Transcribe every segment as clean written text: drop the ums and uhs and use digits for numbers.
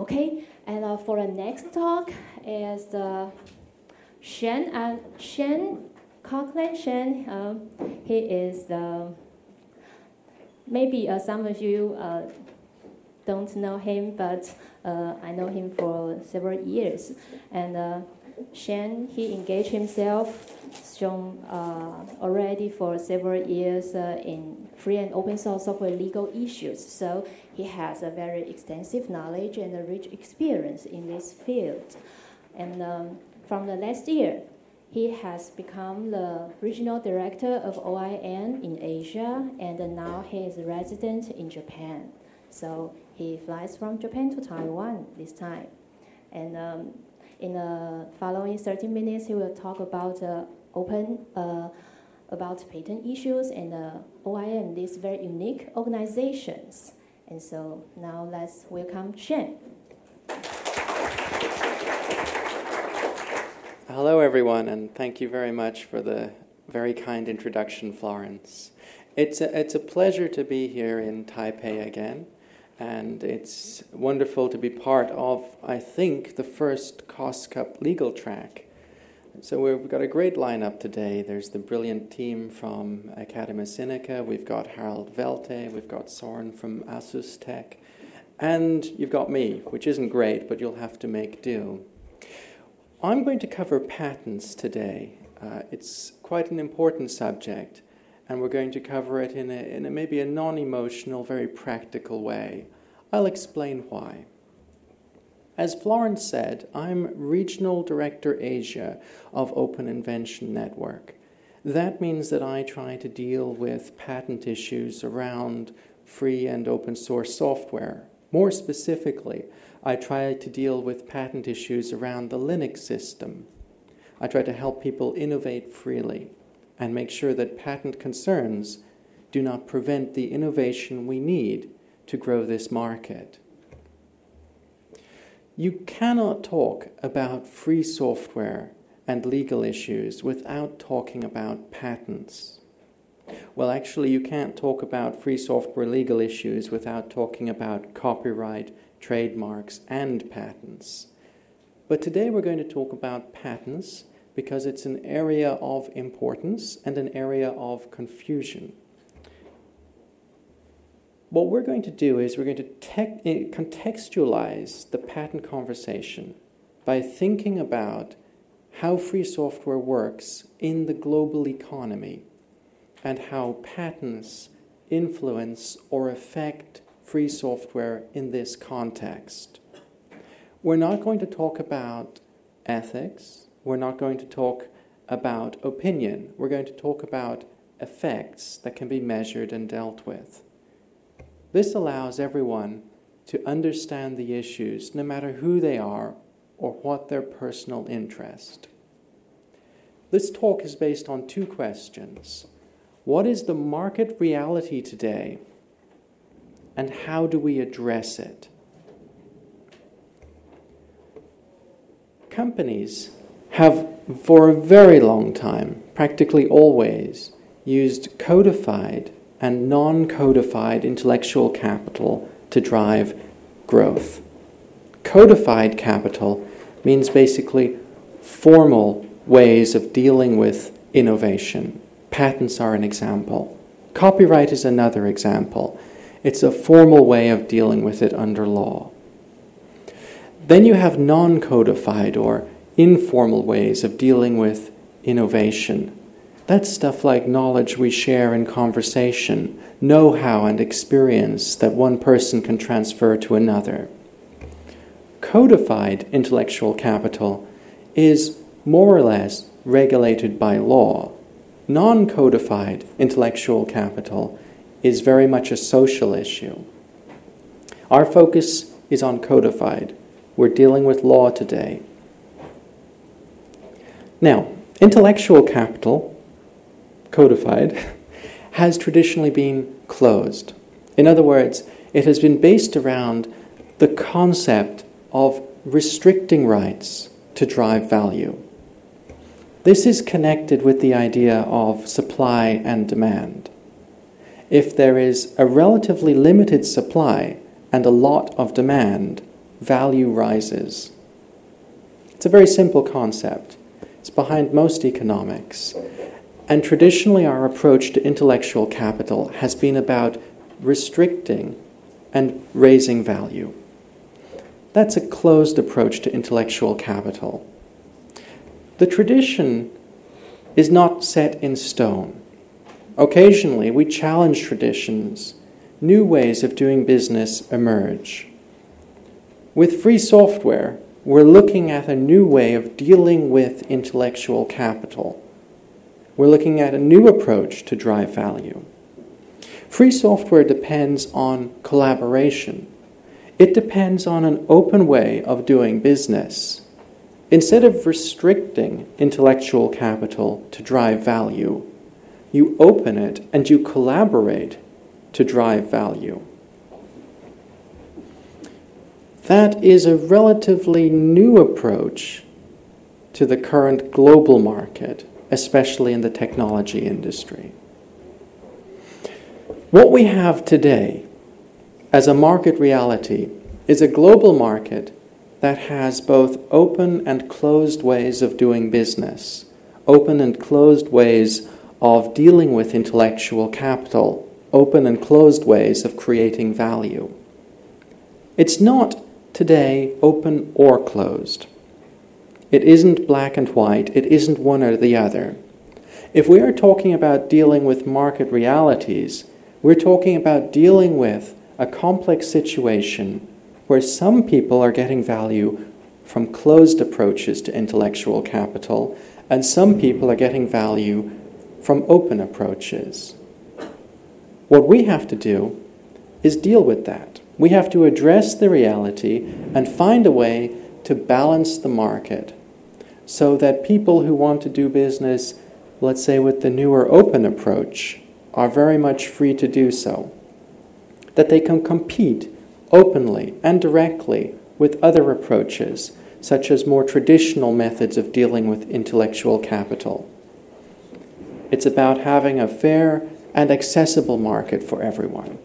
Okay, and for the next talk is Shen Cochran. Shen, he is maybe some of you don't know him, but I know him for several years. And Shen, he engaged himself already for several years in free and open source software legal issues. So he has a very extensive knowledge and a rich experience in this field. And from the last year, he has become the regional director of OIN in Asia, and now he is a resident in Japan. So he flies from Japan to Taiwan this time. And in the following 30 minutes, he will talk about about patent issues and OIM, these very unique organizations. And so now let's welcome Shen. Hello, everyone, and thank you very much for the very kind introduction, Florence. It's a pleasure to be here in Taipei again, and it's wonderful to be part of, I think, the first Cost Cup legal track. So we've got a great lineup today. There's the brilliant team from Academia Sinica, we've got Harold Velte, we've got Soren from Asus Tech, and you've got me, which isn't great, but you'll have to make do. I'm going to cover patents today. It's quite an important subject, and we're going to cover it in a maybe a non-emotional, very practical way. I'll explain why. As Florence said, I'm Regional Director Asia of Open Invention Network. That means that I try to deal with patent issues around free and open source software. More specifically, I try to deal with patent issues around the Linux system. I try to help people innovate freely and make sure that patent concerns do not prevent the innovation we need to grow this market. You cannot talk about free software and legal issues without talking about patents. Well, actually, you can't talk about free software legal issues without talking about copyright, trademarks, and patents. But today we're going to talk about patents because it's an area of importance and an area of confusion. What we're going to do is we're going to contextualize the patent conversation by thinking about how free software works in the global economy and how patents influence or affect free software in this context. We're not going to talk about ethics. We're not going to talk about opinion. We're going to talk about effects that can be measured and dealt with. This allows everyone to understand the issues, no matter who they are or what their personal interest. This talk is based on two questions. What is the market reality today, and how do we address it? Companies have, for a very long time, practically always, used codified and non-codified intellectual capital to drive growth. Codified capital means basically formal ways of dealing with innovation. Patents are an example. Copyright is another example. It's a formal way of dealing with it under law. Then you have non-codified or informal ways of dealing with innovation. That's stuff like knowledge we share in conversation, know-how and experience that one person can transfer to another. Codified intellectual capital is more or less regulated by law. Non-codified intellectual capital is very much a social issue. Our focus is on codified. We're dealing with law today. Now, intellectual capital, codified, has traditionally been closed. In other words, it has been based around the concept of restricting rights to drive value. This is connected with the idea of supply and demand. If there is a relatively limited supply and a lot of demand, value rises. It's a very simple concept. It's behind most economics. And traditionally our approach to intellectual capital has been about restricting and raising value. That's a closed approach to intellectual capital. The tradition is not set in stone. Occasionally we challenge traditions. New ways of doing business emerge. With free software, we're looking at a new way of dealing with intellectual capital. We're looking at a new approach to drive value. Free software depends on collaboration. It depends on an open way of doing business. Instead of restricting intellectual capital to drive value, you open it and you collaborate to drive value. That is a relatively new approach to the current global market, especially in the technology industry. What we have today as a market reality is a global market that has both open and closed ways of doing business, open and closed ways of dealing with intellectual capital, open and closed ways of creating value. It's not today open or closed. It isn't black and white. It isn't one or the other. If we are talking about dealing with market realities, we're talking about dealing with a complex situation where some people are getting value from closed approaches to intellectual capital, and some people are getting value from open approaches. What we have to do is deal with that. We have to address the reality and find a way to balance the market so that people who want to do business, let's say with the newer open approach, are very much free to do so. That they can compete openly and directly with other approaches, such as more traditional methods of dealing with intellectual capital. It's about having a fair and accessible market for everyone.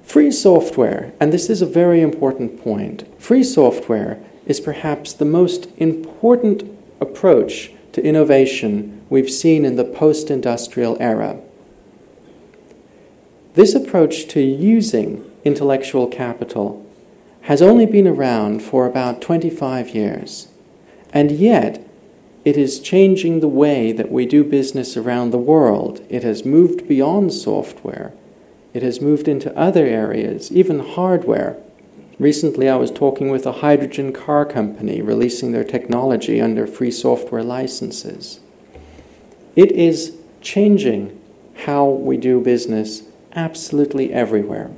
Free software, and this is a very important point, free software is perhaps the most important approach to innovation we've seen in the post-industrial era. This approach to using intellectual capital has only been around for about 25 years, and yet it is changing the way that we do business around the world. It has moved beyond software. It has moved into other areas, even hardware. Recently I was talking with a hydrogen car company releasing their technology under free software licenses. It is changing how we do business absolutely everywhere.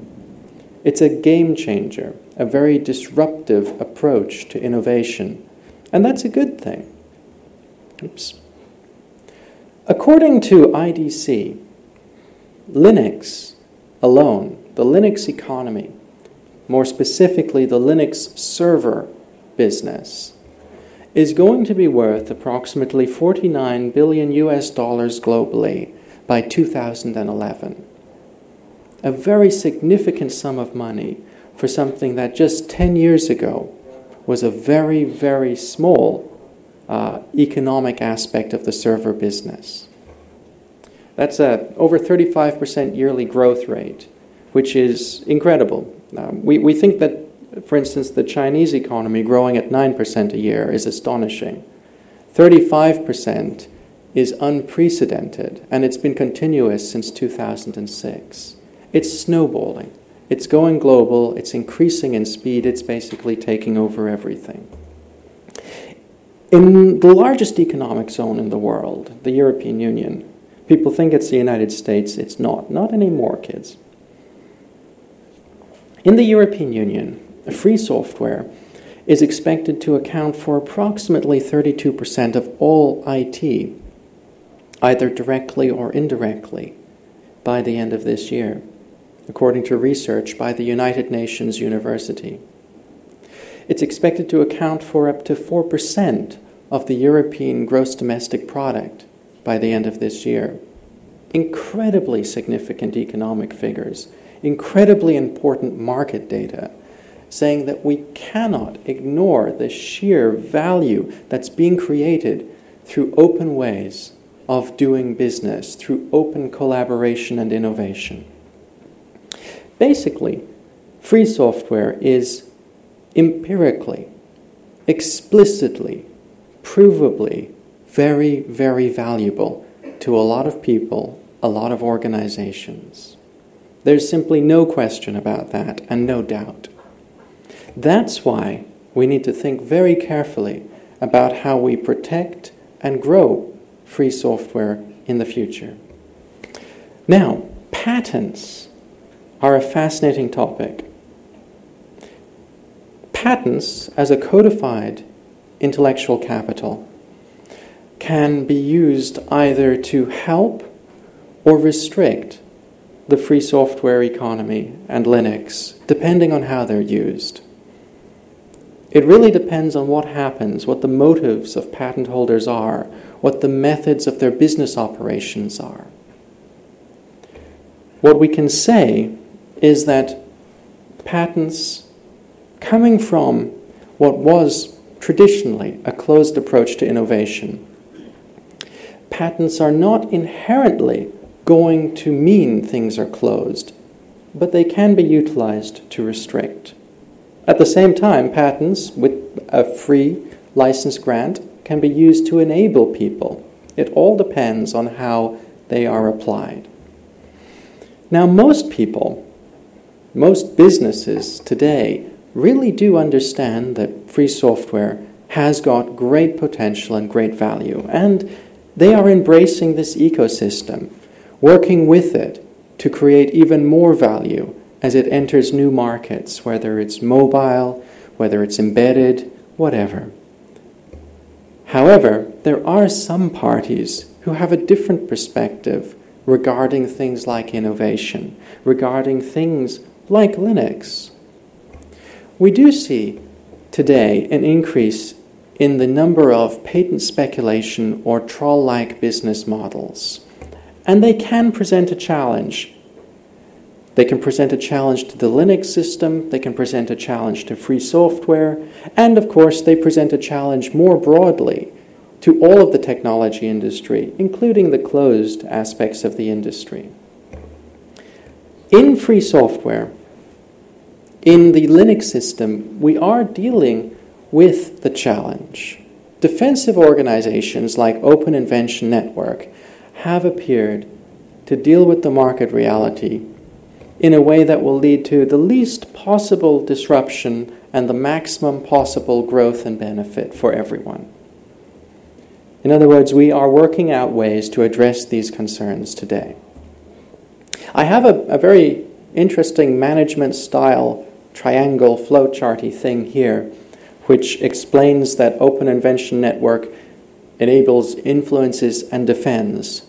It's a game changer, a very disruptive approach to innovation, and that's a good thing. Oops. According to IDC, Linux alone, the Linux economy, more specifically the Linux server business, is going to be worth approximately $49 billion globally by 2011. A very significant sum of money for something that just 10 years ago was a very, very small economic aspect of the server business. That's over 35% yearly growth rate, which is incredible. We think that, for instance, the Chinese economy growing at 9% a year is astonishing. 35% is unprecedented, and it's been continuous since 2006. It's snowballing. It's going global. It's increasing in speed. It's basically taking over everything. In the largest economic zone in the world, the European Union, people think it's the United States. It's not. Not anymore, kids. In the European Union, free software is expected to account for approximately 32% of all IT, either directly or indirectly, by the end of this year, according to research by the United Nations University. It's expected to account for up to 4% of the European gross domestic product by the end of this year. Incredibly significant economic figures. incredibly important market data, saying that we cannot ignore the sheer value that's being created through open ways of doing business, through open collaboration and innovation. Basically, free software is empirically, explicitly, provably very, very valuable to a lot of people, a lot of organizations. There's simply no question about that and no doubt. That's why we need to think very carefully about how we protect and grow free software in the future. Now, patents are a fascinating topic. Patents, as a codified intellectual capital, can be used either to help or restrict the free software economy and Linux, depending on how they're used. It really depends on what happens, what the motives of patent holders are, what the methods of their business operations are. What we can say is that patents, coming from what was traditionally a closed approach to innovation, patents are not inherently going to mean things are closed, but they can be utilized to restrict. At the same time, patents with a free license grant can be used to enable people. It all depends on how they are applied. Now, most people, most businesses today really do understand that free software has got great potential and great value, and they are embracing this ecosystem, working with it to create even more value as it enters new markets, whether it's mobile, whether it's embedded, whatever. However, there are some parties who have a different perspective regarding things like innovation, regarding things like Linux. We do see today an increase in the number of patent speculation or troll-like business models, and they can present a challenge. They can present a challenge to the Linux system, they can present a challenge to free software, and of course they present a challenge more broadly to all of the technology industry, including the closed aspects of the industry. In free software, in the Linux system, we are dealing with the challenge. Defensive organizations like Open Invention Network have appeared to deal with the market reality in a way that will lead to the least possible disruption and the maximum possible growth and benefit for everyone. In other words, we are working out ways to address these concerns today. I have a very interesting management style triangle flowcharty thing here, which explains that Open Invention Network enables, influences, and defends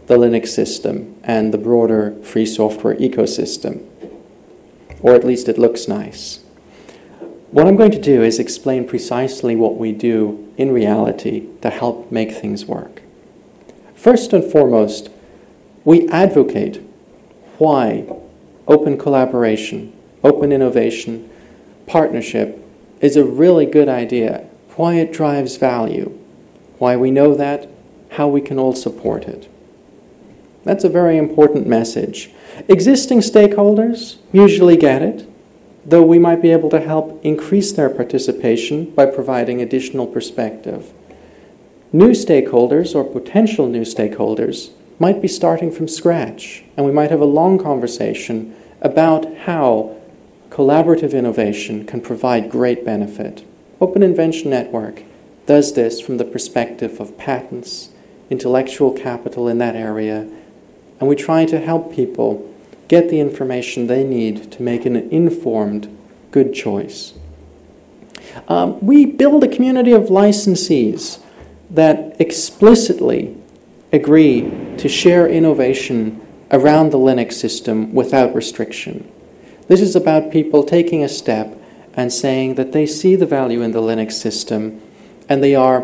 the Linux system and the broader free software ecosystem. Or at least it looks nice. What I'm going to do is explain precisely what we do in reality to help make things work. First and foremost, we advocate why open collaboration, open innovation, partnership is a really good idea, why it drives value, why we know that, how we can all support it. That's a very important message. Existing stakeholders usually get it, though we might be able to help increase their participation by providing additional perspective. New stakeholders or potential new stakeholders might be starting from scratch, and we might have a long conversation about how collaborative innovation can provide great benefit. Open Invention Network does this from the perspective of patents, intellectual capital in that area, and we try to help people get the information they need to make an informed, good choice. We build a community of licensees that explicitly agree to share innovation around the Linux system without restriction. This is about people taking a step and saying that they see the value in the Linux system and they are